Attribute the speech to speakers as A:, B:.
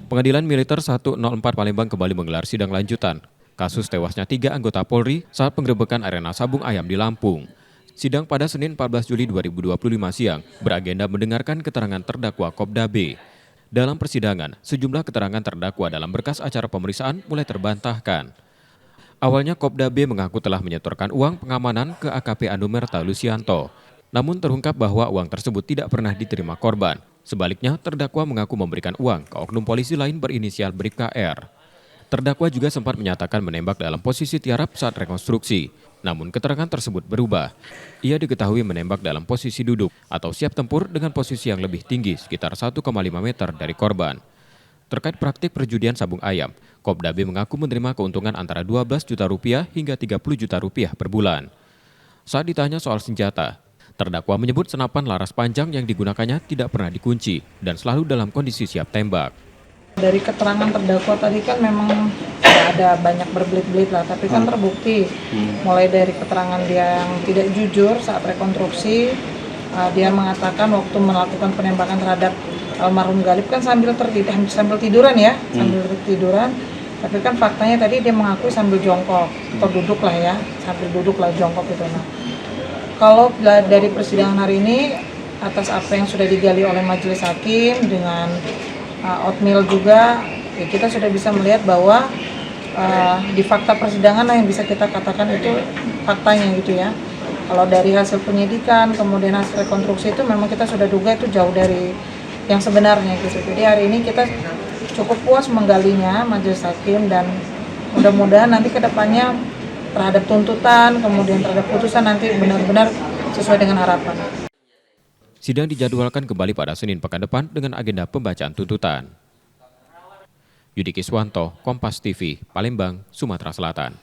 A: Pengadilan Militer 104 Palembang kembali menggelar sidang lanjutan kasus tewasnya 3 anggota Polri saat penggerebekan arena sabung ayam di Lampung. Sidang pada Senin 14 Juli 2025 siang beragenda mendengarkan keterangan terdakwa Kopda B. Dalam persidangan, sejumlah keterangan terdakwa dalam berkas acara pemeriksaan mulai terbantahkan. Awalnya Kopda B mengaku telah menyetorkan uang pengamanan ke AKP Anumerta Lucianto. Namun terungkap bahwa uang tersebut tidak pernah diterima korban. Sebaliknya, terdakwa mengaku memberikan uang ke oknum polisi lain berinisial Bribka R. Terdakwa juga sempat menyatakan menembak dalam posisi tiarap saat rekonstruksi. Namun keterangan tersebut berubah. Ia diketahui menembak dalam posisi duduk atau siap tempur dengan posisi yang lebih tinggi sekitar 1,5 meter dari korban. Terkait praktik perjudian sabung ayam, Kopda B mengaku menerima keuntungan antara 12 juta rupiah hingga 30 juta rupiah per bulan. Saat ditanya soal senjata, terdakwa menyebut senapan laras panjang yang digunakannya tidak pernah dikunci dan selalu dalam kondisi siap tembak.
B: Dari keterangan terdakwa tadi kan memang ada banyak berbelit-belit lah, tapi kan terbukti mulai dari keterangan dia yang tidak jujur saat rekonstruksi, dia mengatakan waktu melakukan penembakan terhadap almarhum Galib kan sambil tiduran ya, sambil tiduran. Tapi kan faktanya tadi dia mengakui sambil jongkok atau duduk lah ya, sambil duduk lah jongkok gitu. Nah, kalau dari persidangan hari ini atas apa yang sudah digali oleh majelis hakim dengan oatmeal juga, ya kita sudah bisa melihat bahwa di fakta persidangan lah yang bisa kita katakan itu faktanya gitu ya. Kalau dari hasil penyidikan kemudian hasil rekonstruksi itu memang kita sudah duga itu jauh dari yang sebenarnya gitu. Jadi hari ini kita cukup puas menggalinya majelis hakim dan mudah-mudahan nanti ke depannya terhadap tuntutan kemudian terhadap putusan nanti benar-benar sesuai dengan harapan.
A: Sidang dijadwalkan kembali pada Senin pekan depan dengan agenda pembacaan tuntutan. Yudi Kiswanto, Kompas TV, Palembang, Sumatera Selatan.